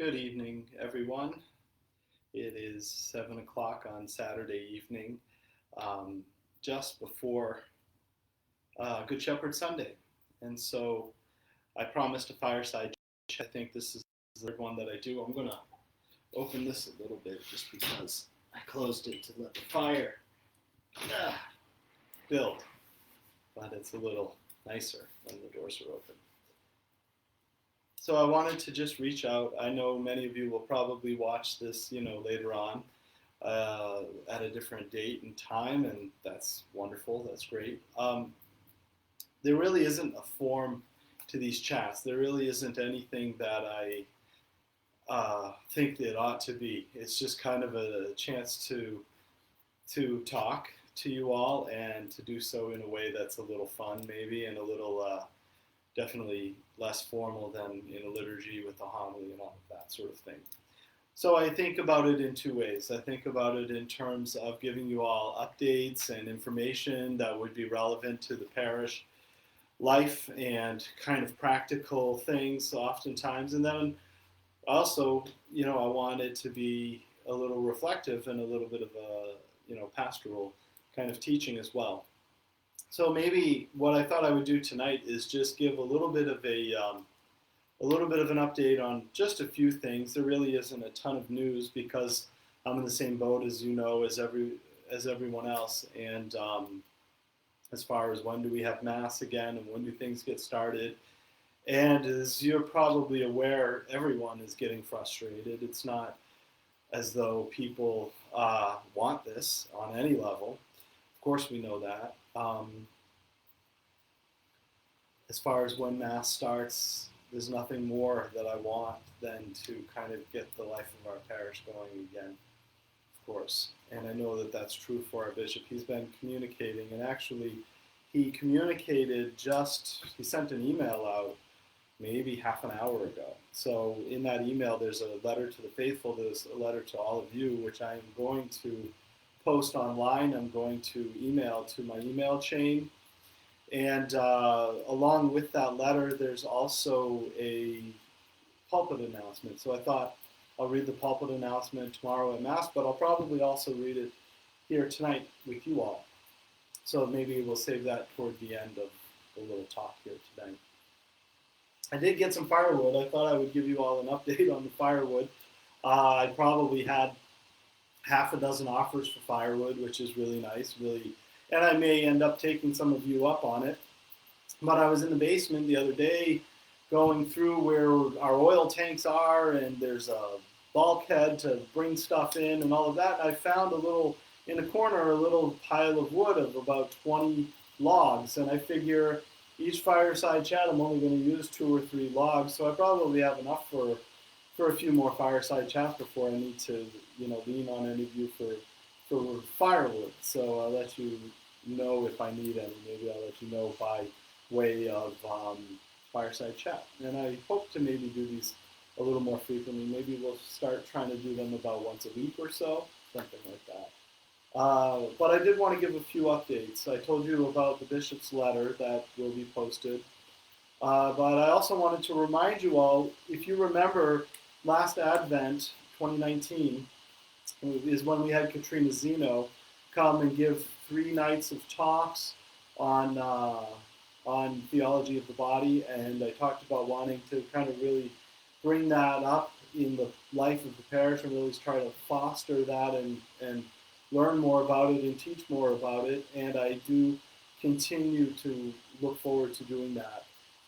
Good evening, everyone. It is 7 o'clock on Saturday evening, um, just before Good Shepherd Sunday. And so I promised a fireside chat. I think this is the third one that I do. I'm going to open this a little bit just because I closed it to let the fire build. But it's a little nicer when the doors are open. So I wanted to just reach out. I know many of you will probably watch this, later on at a different date and time, and that's wonderful. That's great. There really isn't a form to these chats. There really isn't anything that I think it ought to be. It's just kind of a chance to talk to you all and to do so in a way that's a little fun, maybe, and a little definitely less formal than in a liturgy with a homily and all of that sort of thing. So I think about it in two ways. I think about it in terms of giving you all updates and information that would be relevant to the parish life and kind of practical things oftentimes. And then also, I want it to be a little reflective and a little bit of a, pastoral kind of teaching as well. So maybe what I thought I would do tonight is just give a little bit of an update on just a few things. There really isn't a ton of news because I'm in the same boat as as everyone else. And as far as when do we have Mass again and when do things get started, and as you're probably aware, everyone is getting frustrated. It's not as though people want this on any level. Of course, we know that. As far as when Mass starts, there's nothing more that I want than to kind of get the life of our parish going again, of course. And I know that that's true for our bishop. He's been communicating, and actually he sent an email out maybe half an hour ago. So in that email, there's a letter to the faithful, there's a letter to all of you, which I'm going to post online. I'm going to email to my email chain. And along with that letter, there's also a pulpit announcement. So I thought I'll read the pulpit announcement tomorrow at Mass, but I'll probably also read it here tonight with you all. So maybe we'll save that toward the end of the little talk here tonight. I did get some firewood. I thought I would give you all an update on the firewood. I probably had half a dozen offers for firewood, which is really nice, and I may end up taking some of you up on it. But I was in the basement the other day going through where our oil tanks are, and there's a bulkhead to bring stuff in and all of that. And I found in the corner, a little pile of wood of about 20 logs. And I figure each fireside chat, I'm only going to use 2 or 3 logs. So I probably have enough for a few more fireside chats before I need to, lean on any of you for firewood. So I'll let you know if I need any. Maybe I'll let you know by way of fireside chat. And I hope to maybe do these a little more frequently. Maybe we'll start trying to do them about once a week or so, something like that. But I did want to give a few updates. I told you about the bishop's letter that will be posted. But I also wanted to remind you all, if you remember last Advent, 2019, is when we had Katrina Zeno come and give 3 nights of talks on theology of the body, and I talked about wanting to kind of really bring that up in the life of the parish and really try to foster that and learn more about it and teach more about it, and I do continue to look forward to doing that.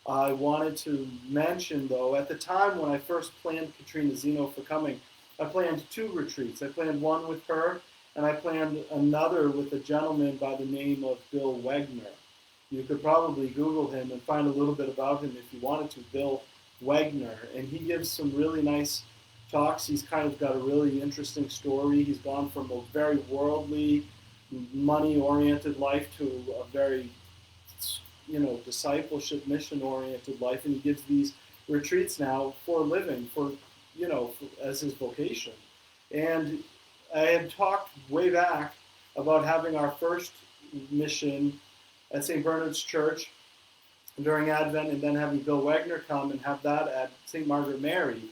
I wanted to mention, though, at the time when I first planned Katrina Zeno for coming, I planned 2 retreats. I planned one with her, and I planned another with a gentleman by the name of Bill Wegner. You could probably Google him and find a little bit about him if you wanted to, Bill Wegner. And he gives some really nice talks. He's kind of got a really interesting story. He's gone from a very worldly, money-oriented life to a very, discipleship, mission-oriented life. And he gives these retreats now for a living, as his vocation. And I had talked way back about having our first mission at St. Bernard's Church during Advent, and then having Bill Wagner come and have that at St. Margaret Mary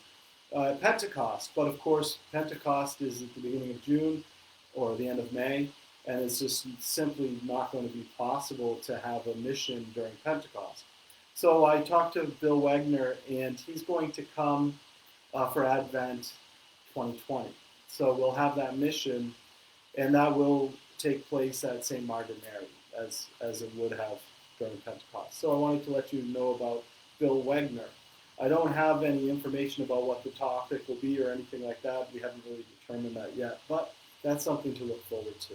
Pentecost. But of course, Pentecost is at the beginning of June or the end of May, and it's just simply not going to be possible to have a mission during Pentecost. So I talked to Bill Wagner, and he's going to come for Advent 2020. So we'll have that mission, and that will take place at St. Margaret Mary, as it would have during Pentecost. So I wanted to let you know about Bill Wagner. I don't have any information about what the topic will be or anything like that. We haven't really determined that yet, but that's something to look forward to.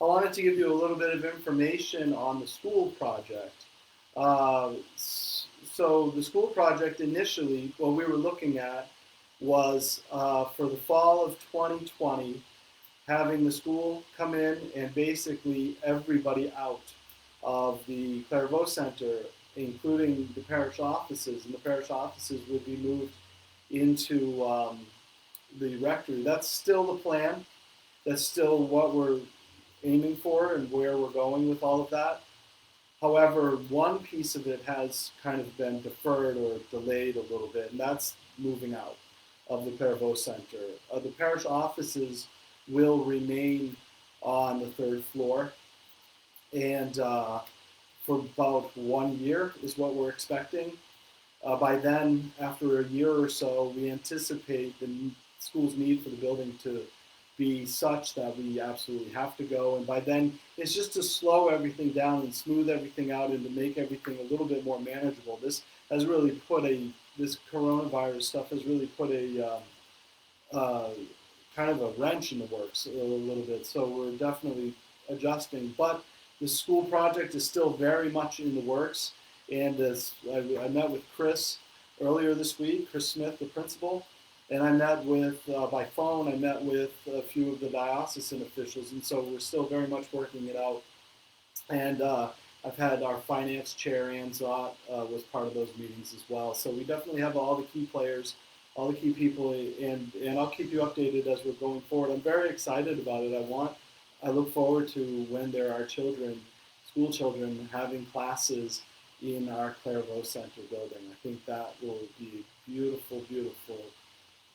I wanted to give you a little bit of information on the school project. So the school project initially, what we were looking at was for the fall of 2020, having the school come in and basically everybody out of the Clairvaux Center, including the parish offices, and the parish offices would be moved into the rectory. That's still the plan. That's still what we're aiming for and where we're going with all of that. However, one piece of it has kind of been deferred or delayed a little bit, and that's moving out of the Clairvaux Center. The parish offices will remain on the third floor, and for about 1 year is what we're expecting. By then, after a year or so, we anticipate the school's need for the building to be such that we absolutely have to go. And by then, it's just to slow everything down and smooth everything out and to make everything a little bit more manageable. This has really put this coronavirus stuff has really put a kind of a wrench in the works a little bit. So we're definitely adjusting. But the school project is still very much in the works. And as I met with Chris earlier this week, Chris Smith, the principal, and I met with, by phone, I met with a few of the diocesan officials, and so we're still very much working it out. And I've had our finance chair, Ann Zott, was part of those meetings as well. So we definitely have all the key players, all the key people, and I'll keep you updated as we're going forward. I'm very excited about it. I look forward to when there are children, school children, having classes in our Clairvaux Center building. I think that will be beautiful, beautiful.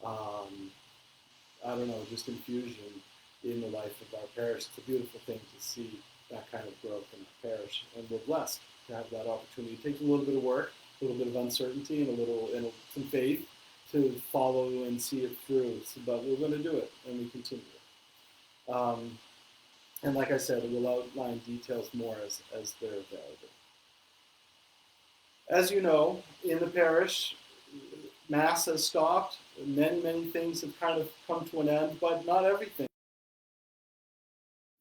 I don't know, just infusion in the life of our parish. It's a beautiful thing to see that kind of growth in our parish, and we're blessed to have that opportunity. It takes a little bit of work, a little bit of uncertainty, and some faith to follow and see it through. But we're going to do it, and we continue it. And like I said, we'll outline details more as they're available. As you know, in the parish, Mass has stopped. Many things have kind of come to an end, but not everything.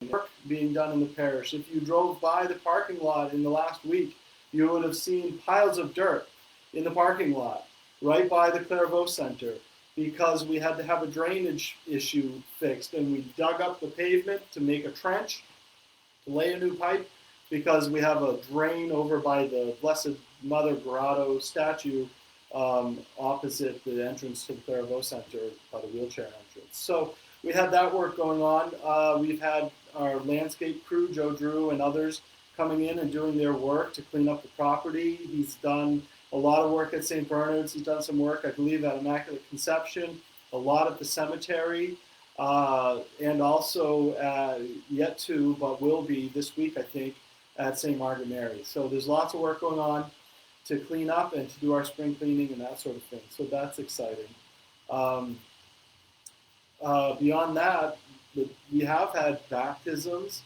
Work being done in the parish. If you drove by the parking lot in the last week, you would have seen piles of dirt in the parking lot, right by the Clairvaux Center, because we had to have a drainage issue fixed, and we dug up the pavement to make a trench, to lay a new pipe, because we have a drain over by the Blessed Mother Grotto statue opposite the entrance to the Clairvaux Center by the wheelchair entrance. So we had that work going on. We've had our landscape crew, Joe Drew and others, coming in and doing their work to clean up the property. He's done a lot of work at St. Bernard's. He's done some work, I believe, at Immaculate Conception, a lot at the cemetery, and also yet to, but will be this week, I think, at St. Margaret Mary. So there's lots of work going on to clean up and to do our spring cleaning and that sort of thing. So that's exciting. Beyond that, we have had baptisms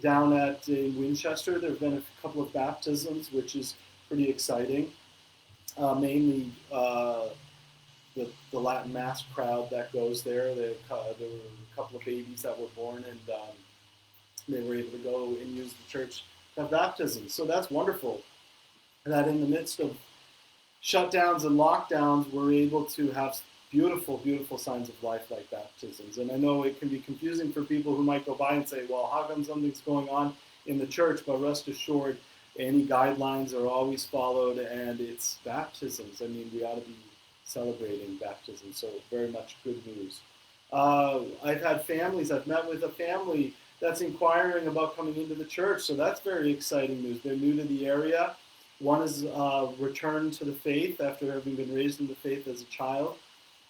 down in Winchester. There have been a couple of baptisms, which is pretty exciting. Mainly the Latin Mass crowd that goes there. There were a couple of babies that were born, and they were able to go and use the church to have baptisms. So that's wonderful. That in the midst of shutdowns and lockdowns, we're able to have beautiful, beautiful signs of life like baptisms. And I know it can be confusing for people who might go by and say, well, how come something's going on in the church? But rest assured, any guidelines are always followed, and it's baptisms. I mean, we ought to be celebrating baptisms, so very much good news. I've met with a family that's inquiring about coming into the church, so that's very exciting news. They're new to the area, One is return to the faith after having been raised in the faith as a child.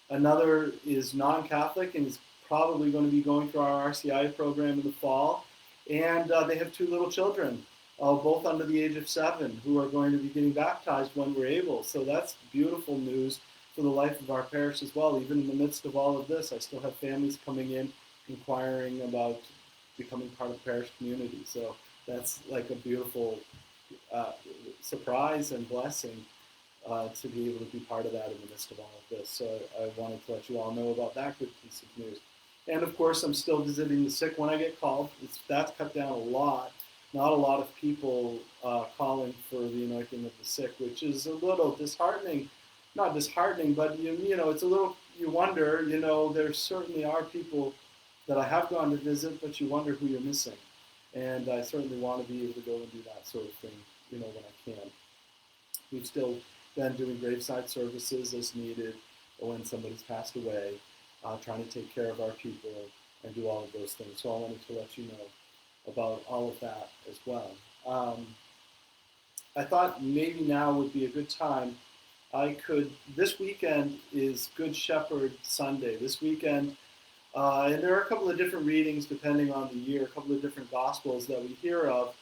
Another is non-Catholic and is probably going to be going through our RCI program in the fall. And they have two little children, both under the age of 7, who are going to be getting baptized when we're able. So that's beautiful news for the life of our parish as well. Even in the midst of all of this, I still have families coming in inquiring about becoming part of the parish community. So that's like a beautiful surprise and blessing to be able to be part of that in the midst of all of this. So I wanted to let you all know about that good piece of news. And of course, I'm still visiting the sick when I get called. That's cut down a lot. Not a lot of people calling for the anointing of the sick, which is a little disheartening. Not disheartening, but you know, it's a little, you wonder, you know, there certainly are people that I have gone to visit, but you wonder who you're missing. And I certainly want to be able to go and do that sort of thing, you know, when I can. We've still been doing graveside services as needed when somebody's passed away, trying to take care of our people and do all of those things. So I wanted to let you know about all of that as well. I thought maybe now would be a good time. This weekend is Good Shepherd Sunday. This weekend, and there are a couple of different readings depending on the year, a couple of different Gospels that we hear of.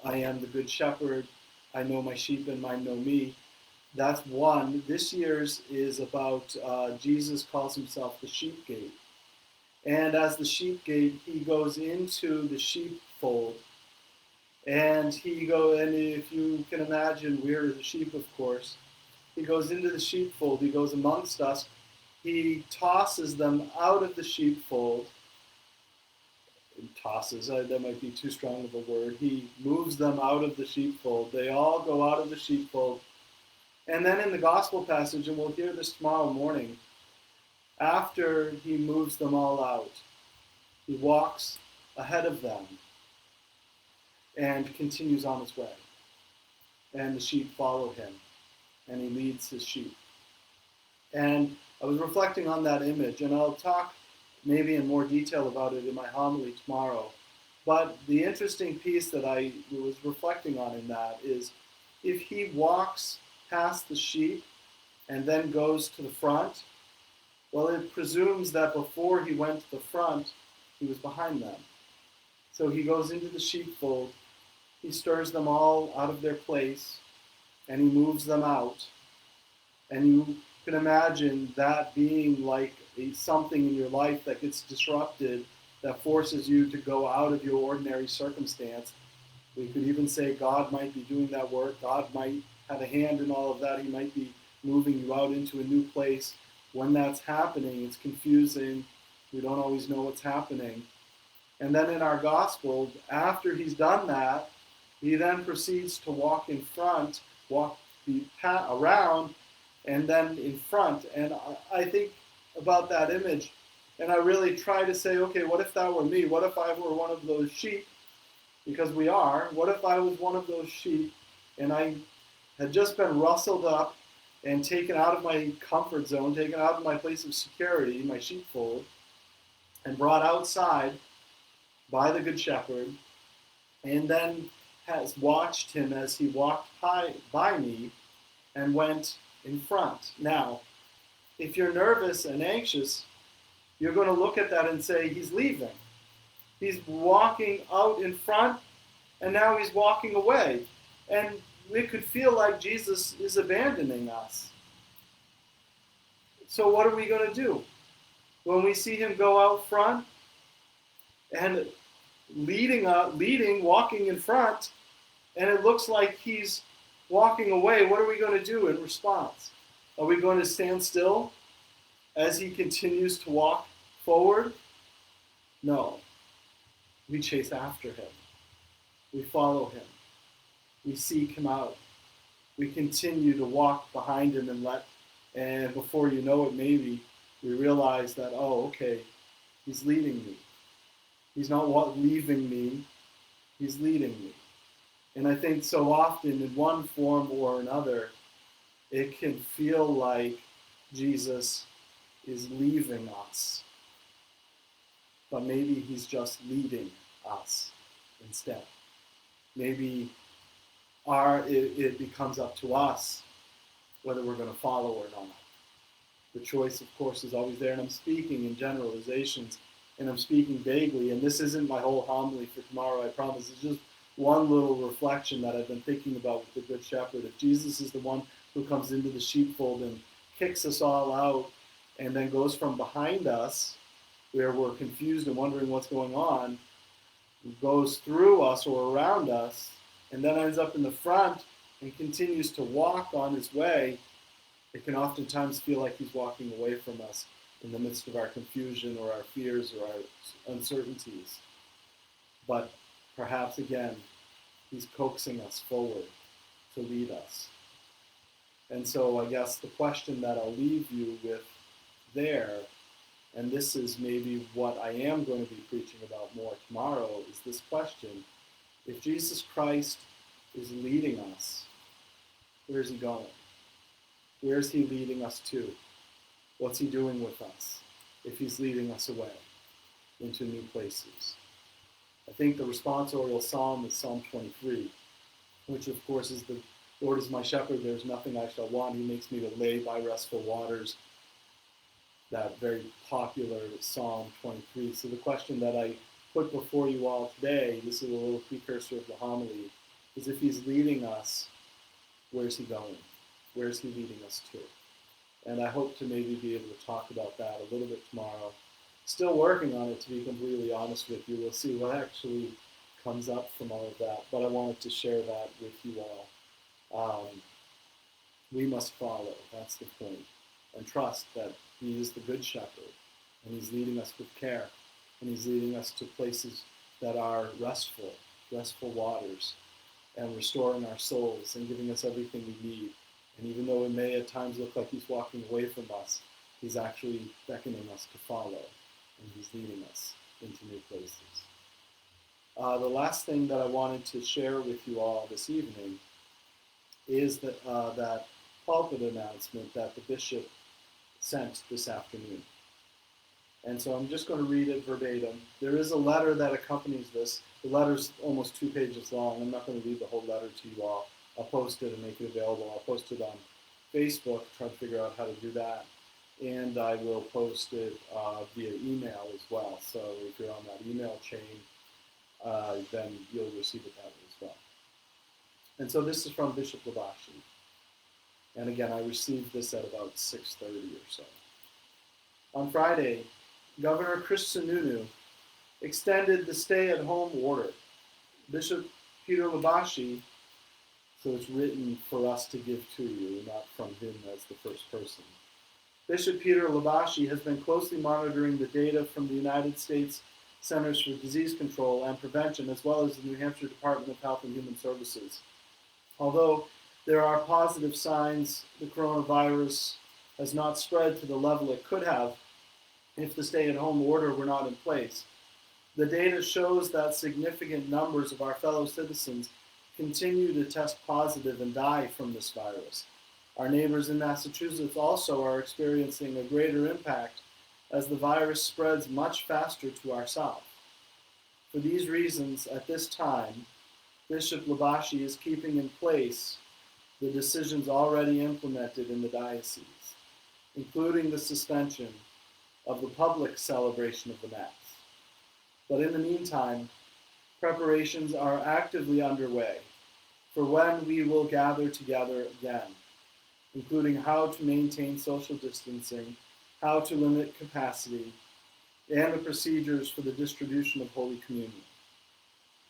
I am the Good Shepherd. I know my sheep and mine know me. That's one. This year's is about Jesus calls himself the sheep gate. And as the sheep gate, he goes into the sheepfold. And if you can imagine, we're the sheep, of course. He goes into the sheepfold. He goes amongst us. He tosses them out of the sheepfold. Tosses, that might be too strong of a word. He moves them out of the sheepfold. They all go out of the sheepfold. And then in the gospel passage, and we'll hear this tomorrow morning, after he moves them all out, he walks ahead of them and continues on his way. And the sheep follow him, and he leads his sheep. And I was reflecting on that image, and I'll talk maybe in more detail about it in my homily tomorrow. But the interesting piece that I was reflecting on in that is if he walks past the sheep and then goes to the front, well, it presumes that before he went to the front, he was behind them. So he goes into the sheepfold, he stirs them all out of their place, and he moves them out. And you can imagine that being like something in your life that gets disrupted, that forces you to go out of your ordinary circumstance. We could even say God might be doing that work. God might have a hand in all of that. He might be moving you out into a new place. When that's happening, it's confusing. We don't always know what's happening. And then in our gospel, after he's done that, he then proceeds to walk in front, walk around, and then in front. And I think about that image, and I really try to say, okay, what if that were me? What if I were one of those sheep? Because we are. What if I was one of those sheep, and I had just been rustled up and taken out of my comfort zone, taken out of my place of security, my sheepfold, and brought outside by the Good Shepherd, and then has watched him as he walked by me and went in front. Now, if you're nervous and anxious, you're going to look at that and say, he's leaving. He's walking out in front, and now he's walking away. And we could feel like Jesus is abandoning us. So what are we going to do? When we see him go out front and walking in front, and it looks like he's walking away, what are we going to do in response? Are we going to stand still as he continues to walk forward? No. We chase after him. We follow him. We seek him out. We continue to walk behind him and before you know it, maybe we realize that, oh, okay, he's leading me. He's not leaving me, he's leading me. And I think so often in one form or another, it can feel like Jesus is leaving us. But maybe he's just leading us instead. Maybe it becomes up to us whether we're going to follow or not. The choice, of course, is always there, and I'm speaking in generalizations, and I'm speaking vaguely, and this isn't my whole homily for tomorrow, I promise. It's just one little reflection that I've been thinking about with the Good Shepherd. If Jesus is the one who comes into the sheepfold and kicks us all out, and then goes from behind us, where we're confused and wondering what's going on, goes through us or around us, and then ends up in the front and continues to walk on his way, it can oftentimes feel like he's walking away from us in the midst of our confusion or our fears or our uncertainties. But perhaps, again, he's coaxing us forward to lead us. And so I guess the question that I'll leave you with there, and this is maybe what I am going to be preaching about more tomorrow, is this question: if Jesus Christ is leading us, where is he going? Where is he leading us to? What's he doing with us if he's leading us away into new places? I think the responsorial psalm is Psalm 23, which of course is the Lord is my shepherd, there's nothing I shall want. He makes me to lay by restful waters. That very popular Psalm 23. So the question that I put before you all today, this is a little precursor of the homily, is if he's leading us, where's he going? Where's he leading us to? And I hope to maybe be able to talk about that a little bit tomorrow. Still working on it, to be completely honest with you. We'll see what actually comes up from all of that. But I wanted to share that with you all. We must follow, that's the point, and trust that he is the Good Shepherd, and he's leading us with care, and he's leading us to places that are restful waters, and restoring our souls and giving us everything we need. And even though it may at times look like he's walking away from us, he's actually beckoning us to follow, and he's leading us into new places. The last thing that I wanted to share with you all this evening is that pulpit announcement that the bishop sent this afternoon. And so I'm just going to read it verbatim. There is a letter that accompanies this. The letter's almost 2 pages long. I'm not going to read the whole letter to you all. I'll post it and make it available. I'll post it on Facebook, try to figure out how to do that. And I will post it via email as well. So if you're on that email chain, then you'll receive it that way as well. And so this is from Bishop Labashi. And again, I received this at about 6:30 or so. On Friday, Governor Chris Sununu extended the stay-at-home order. Bishop Peter Labashi, so it's written for us to give to you, not from him as the first person. Bishop Peter Labashi has been closely monitoring the data from the United States Centers for Disease Control and Prevention, as well as the New Hampshire Department of Health and Human Services. Although there are positive signs the coronavirus has not spread to the level it could have if the stay-at-home order were not in place, the data shows that significant numbers of our fellow citizens continue to test positive and die from this virus. Our neighbors in Massachusetts also are experiencing a greater impact as the virus spreads much faster to our south. For these reasons, at this time, Bishop Labashi is keeping in place the decisions already implemented in the diocese, including the suspension of the public celebration of the Mass. But in the meantime, preparations are actively underway for when we will gather together again, including how to maintain social distancing, how to limit capacity, and the procedures for the distribution of Holy Communion.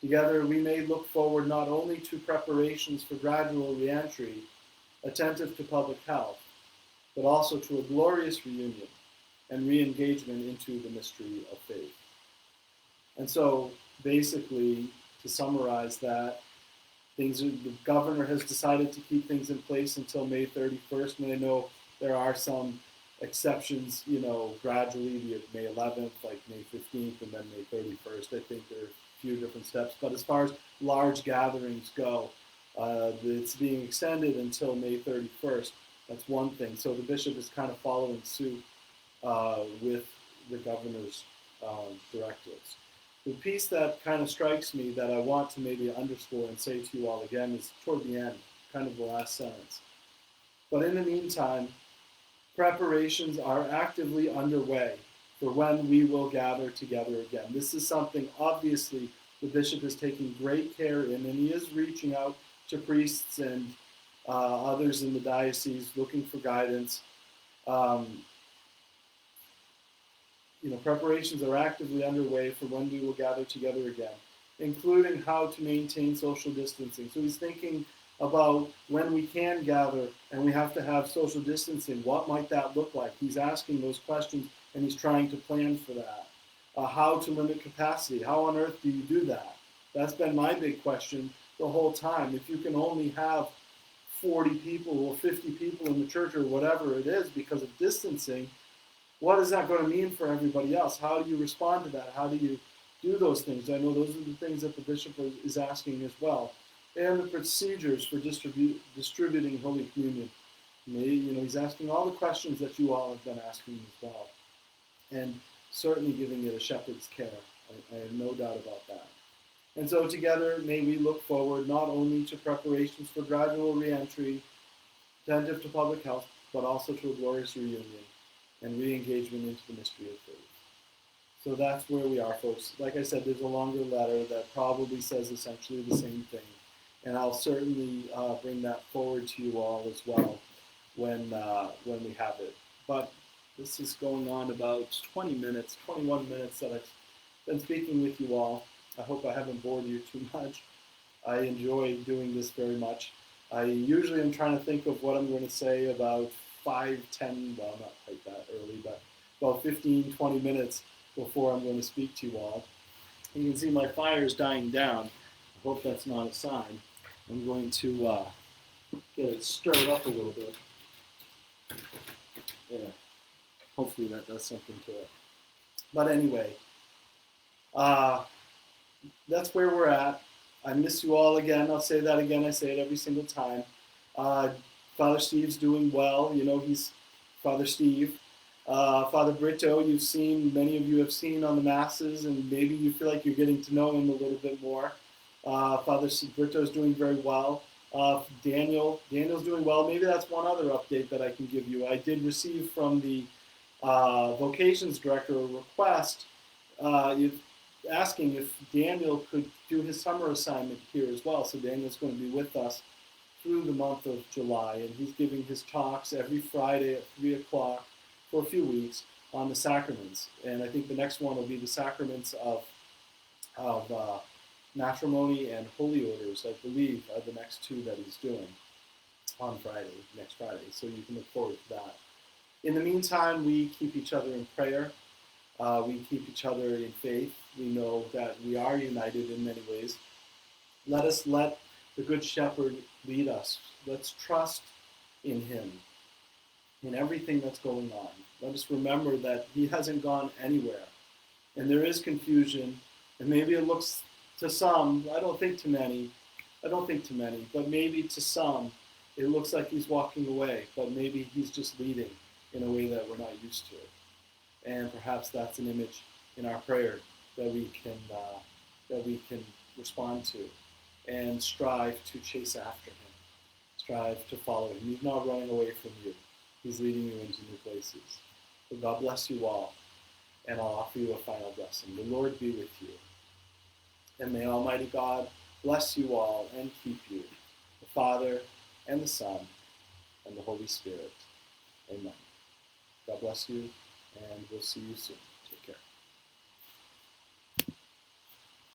Together, we may look forward not only to preparations for gradual reentry, attentive to public health, but also to a glorious reunion and re-engagement into the mystery of faith. And so, basically, to summarize that, the governor has decided to keep things in place until May 31st, and I know there are some exceptions, gradually, be it May 11th, like May 15th, and then May 31st. I think there are a few different steps. But as far as large gatherings go, it's being extended until May 31st. That's one thing. So the bishop is kind of following suit with the governor's directives. The piece that kind of strikes me that I want to maybe underscore and say to you all again is toward the end, kind of the last sentence. But in the meantime, preparations are actively underway for when we will gather together again. This is something obviously the bishop is taking great care in, and he is reaching out to priests and others in the diocese looking for guidance. Preparations are actively underway for when we will gather together again, including how to maintain social distancing. So he's thinking about when we can gather and we have to have social distancing. What might that look like? He's asking those questions and he's trying to plan for that. How to limit capacity. How on earth do you do that? That's been my big question the whole time. If you can only have 40 people or 50 people in the church or whatever it is because of distancing, what is that going to mean for everybody else? How do you respond to that? How do you do those things? I know those are the things that the bishop is asking as well. And the procedures for distributing Holy Communion. He's asking all the questions that you all have been asking as well. And certainly giving it a shepherd's care. I have no doubt about that. And so together, may we look forward not only to preparations for gradual reentry, attentive to public health, but also to a glorious reunion and re-engagement into the mystery of faith. So that's where we are, folks. Like I said, there's a longer letter that probably says essentially the same thing. And I'll certainly bring that forward to you all as well when we have it. But this is going on about 21 minutes that I've been speaking with you all. I hope I haven't bored you too much. I enjoy doing this very much. I usually am trying to think of what I'm going to say about 5, 10, well, not quite that early, but about 15, 20 minutes before I'm going to speak to you all. You can see my fire is dying down. I hope that's not a sign. I'm going to get it stirred up a little bit. Yeah. Hopefully that does something to it. But anyway, that's where we're at. I miss you all again. I'll say that again. I say it every single time. Father Steve's doing well. He's Father Steve. Father Brito, many of you have seen on the masses, and maybe you feel like you're getting to know him a little bit more. Father Brito's doing very well. Daniel's doing well. Maybe that's one other update that I can give you. I did receive from the vocations director a request asking if Daniel could do his summer assignment here as well. So Daniel's going to be with us through the month of July, and he's giving his talks every Friday at 3 o'clock for a few weeks on the sacraments. And I think the next one will be the sacraments of matrimony and holy orders, I believe, are the next two that he's doing on next Friday. So you can look forward to that. In the meantime, we keep each other in prayer. We keep each other in faith. We know that we are united in many ways. Let us let the Good Shepherd lead us. Let's trust in him in everything that's going on. Let us remember that he hasn't gone anywhere. And there is confusion, and maybe it looks to some, I don't think to many, but maybe to some, it looks like he's walking away, but maybe he's just leading in a way that we're not used to. And perhaps that's an image in our prayer that we can respond to and strive to chase after him, strive to follow him. He's not running away from you. He's leading you into new places. So God bless you all, and I'll offer you a final blessing. The Lord be with you, and may Almighty God bless you all and keep you, the Father and the Son and the Holy Spirit. Amen. God bless you, and we'll see you soon. Take care.